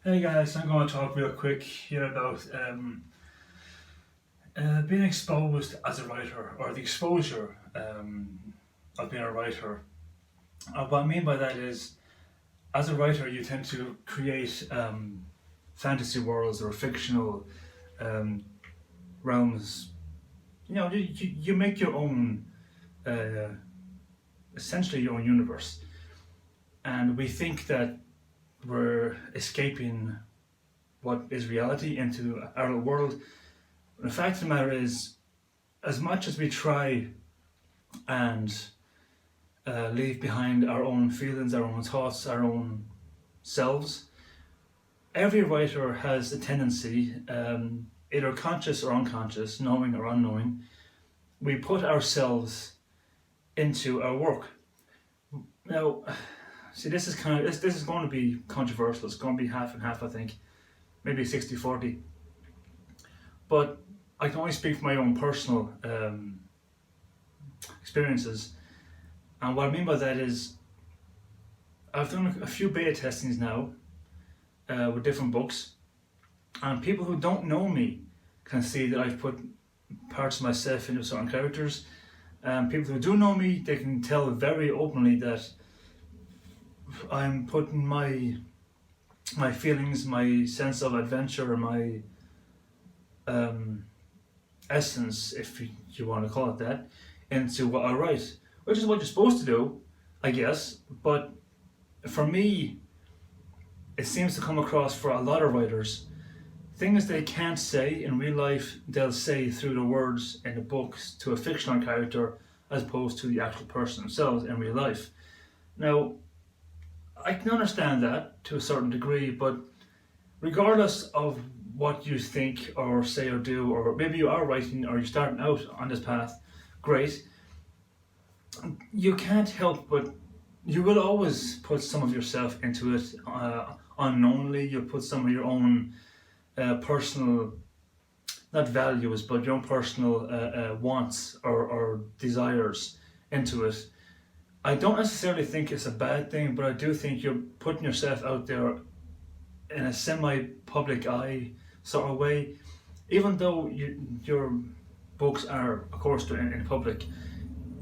Hey guys, I'm going to talk real quick here about being exposed as a writer, or the exposure of being a writer. What I mean by that is, as a writer, you tend to create fantasy worlds or fictional um, realms. You make your own, uh, essentially your own universe, and we think that we're escaping what is reality into our little world. The fact of the matter is, as much as we try and leave behind our own feelings, our own thoughts, our own selves, every writer has a tendency, either conscious or unconscious, knowing or unknowing, we put ourselves into our work. Now, see, this is going to be controversial. It's going to be half and half, I think, maybe 60-40. But I can only speak from my own personal experiences. And what I mean by that is, I've done a few beta testings now with different books, and people who don't know me can see that I've put parts of myself into certain characters. People who do know me, they can tell very openly that I'm putting my feelings, my sense of adventure, my essence, if you want to call it that, into what I write, which is what you're supposed to do, I guess. But for me, it seems to come across for a lot of writers, things they can't say in real life, they'll say through the words in the books to a fictional character as opposed to the actual person themselves in real life. Now, I can understand that to a certain degree, but regardless of what you think or say or do, or maybe you are writing or you're starting out on this path, great. You can't help but you will always put some of yourself into it unknowingly. You'll put some of your own personal, not values, but your own personal wants or desires into it. I don't necessarily think it's a bad thing, but I do think you're putting yourself out there in a semi-public eye sort of way. Even though your books are, of course, they're in public,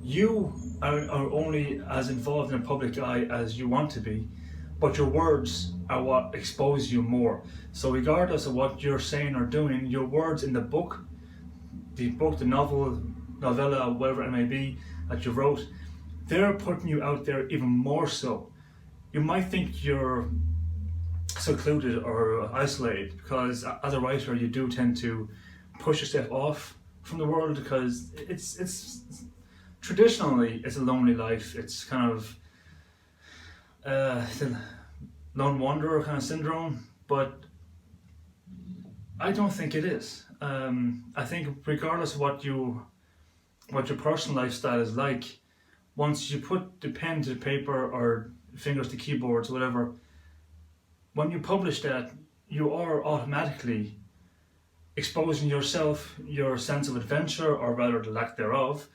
you are only as involved in the public eye as you want to be, but your words are what expose you more. So regardless of what you're saying or doing, your words in the book, the novel, novella, whatever it may be that you wrote, they're putting you out there even more so. You might think you're secluded or isolated because as a writer you do tend to push yourself off from the world, because it's traditionally it's a lonely life. It's kind of the lone wanderer kind of syndrome, but I don't think it is. I think regardless of what your personal lifestyle is like, once you put the pen to the paper or fingers to keyboards, whatever, when you publish that, you are automatically exposing yourself, your sense of adventure, or rather the lack thereof,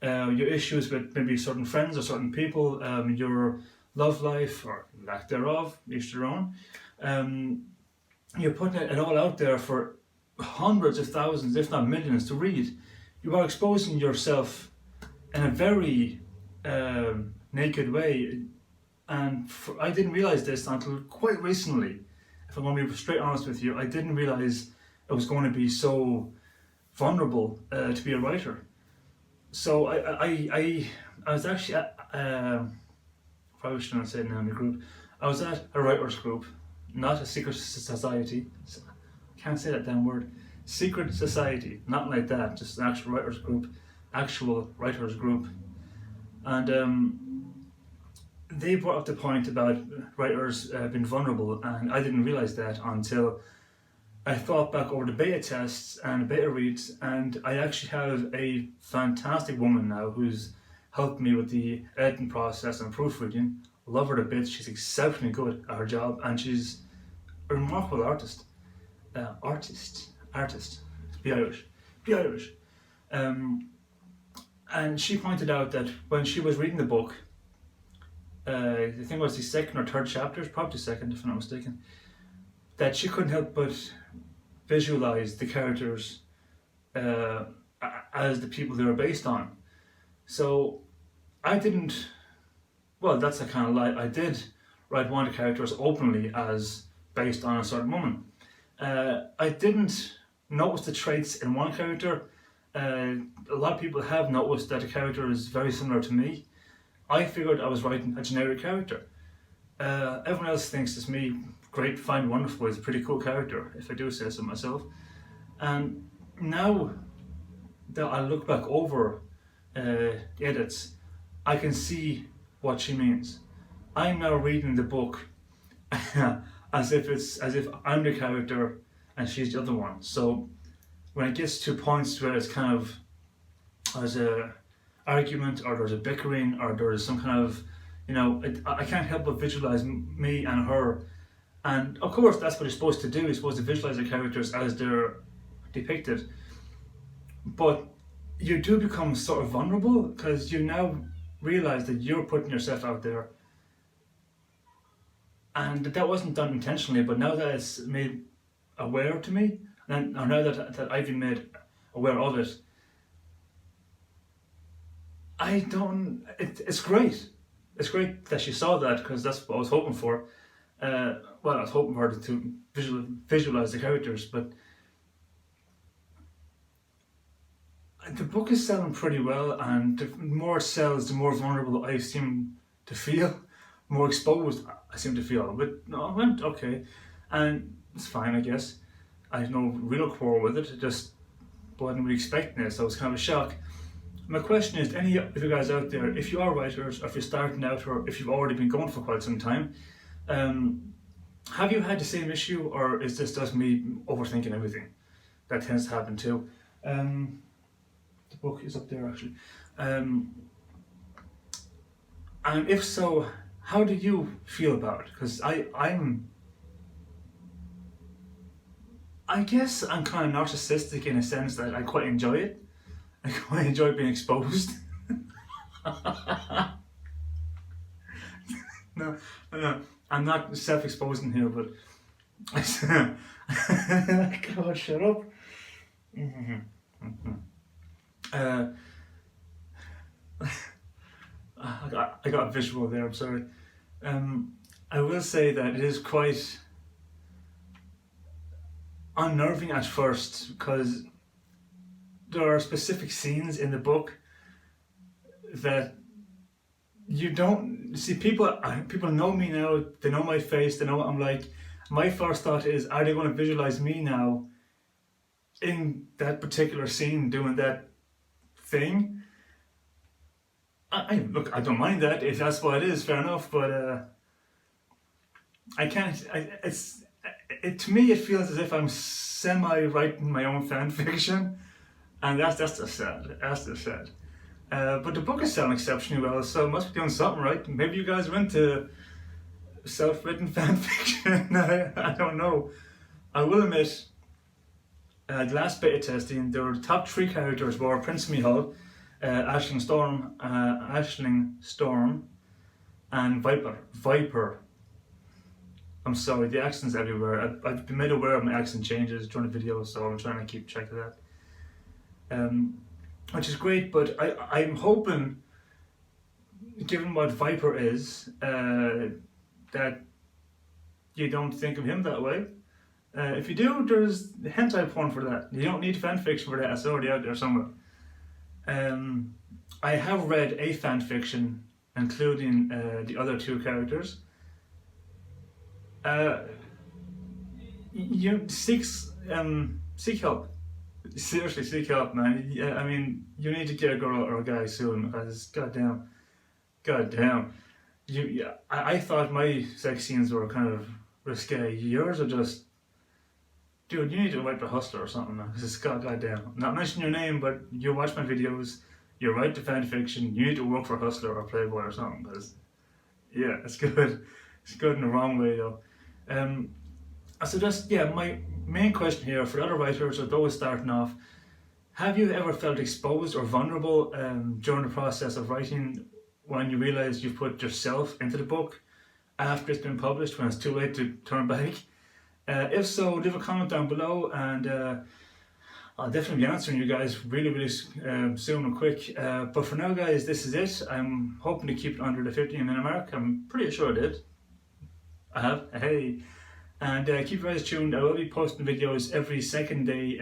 your issues with maybe certain friends or certain people, your love life or lack thereof, each their own. You're putting it all out there for hundreds of thousands, if not millions, to read. You are exposing yourself in a very naked way, and I didn't realize this until quite recently. If I'm going to be straight honest with you, I didn't realize it was going to be so vulnerable to be a writer. So I was actually at, probably shouldn't say it now in the group. I was at a writers group, not a secret society. Can't say that damn word. Secret society, not like that. Just an actual writers group, and they brought up the point about writers being vulnerable, and I didn't realize that until I thought back over the beta tests and beta reads, and I actually have a fantastic woman now who's helped me with the editing process and proofreading. Love her to bits. She's exceptionally good at her job, and she's a remarkable artist. Be Irish. And she pointed out that when she was reading the book, I think it was the second or third chapters, probably second if I'm not mistaken, that she couldn't help but visualize the characters uh, as the people they were based on. So I didn't. Well, that's a kind of lie. I did write one of the characters openly as based on a certain woman. I didn't notice the traits in one character. A lot of people have noticed that the character is very similar to me. I figured I was writing a generic character. Everyone else thinks it's me. Great, fine, wonderful. It's a pretty cool character, if I do say so myself. And now that I look back over the edits, I can see what she means. I'm now reading the book as if I'm the character and she's the other one. So when it gets to points where it's kind of there's a argument or there's a bickering or there's some kind of I can't help but visualize me and her. And of course that's what you're supposed to do. You're supposed to visualize the characters as they're depicted. But you do become sort of vulnerable because you now realize that you're putting yourself out there, and that wasn't done intentionally. But now that it's made aware to me, and or now that I've been made aware of it, I don't. It's great. It's great that she saw that because that's what I was hoping for. Well, I was hoping for her to visualize the characters, but the book is selling pretty well, and the more it sells, the more vulnerable I seem to feel, more exposed I seem to feel. But no, I went okay, and it's fine, I guess. I had no real quarrel with it. I just wasn't really expecting it, so it was kind of a shock. My question is, any of you guys out there, if you are writers, or if you're starting out, or if you've already been going for quite some time, have you had the same issue, or is this just me overthinking everything? That tends to happen too. The book is up there actually. And if so, how do you feel about it? Because I guess I'm kind of narcissistic in a sense that I quite enjoy it. I quite enjoy being exposed. No, I'm not self-exposing here, but God, shut up. I got a visual there, I'm sorry. I will say that it is quite unnerving at first because there are specific scenes in the book that you don't see. People know me now, they know my face, they know what I'm like. My first thought is, are they going to visualize me now in that particular scene doing that thing? Look, I don't mind that if that's what it is, fair enough. But I can't. To me, it feels as if I'm semi-writing my own fan fiction, and that's just sad. That's just sad. But the book is selling exceptionally well, so it must be doing something right. Maybe you guys are into self-written fan fiction. I don't know. I will admit, the last beta testing, the top 3 characters were Prince Mihal, Aisling Storm, and Viper. I'm sorry, the accent's everywhere. I've been made aware of my accent changes during the video, so I'm trying to keep track of that. Which is great, but I'm hoping, given what Viper is, that you don't think of him that way. If you do, there's hentai porn for that. You don't need fanfiction for that, it's already out there somewhere. I have read a fanfiction, including the other 2 characters. Seek help. Seriously, seek help, man. I mean, you need to get a girl or a guy soon, because goddamn. I thought my sex scenes were kind of risque. Yours are just, dude, you need to write the Hustler or something, man. Because it's goddamn. Not mentioning your name, but you watch my videos, you write the fan fiction, you need to work for Hustler or Playboy or something. Because, yeah, it's good. It's good in the wrong way, though. So just, my main question here for other writers or those starting off, have you ever felt exposed or vulnerable during the process of writing when you realise you've put yourself into the book after it's been published, when it's too late to turn back? If so, leave a comment down below, and I'll definitely be answering you guys really soon and quick. But for now, guys, this is it. I'm hoping to keep it under the 15-minute mark. I'm pretty sure I did. I have. Hey. And keep your eyes tuned. I will be posting videos every second day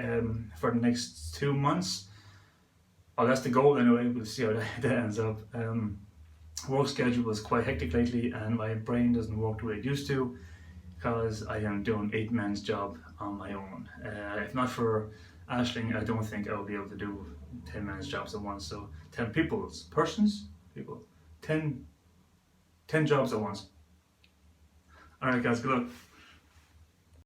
for the next 2 months. Oh, that's the goal anyway. We'll see how that ends up. Work schedule was quite hectic lately, and my brain doesn't work the way it used to, because I am doing 8 men's job on my own. If not for Ashling, I don't think I'll be able to do 10 men's jobs at once. So 10 people, 10 jobs at once. Alright guys, good luck.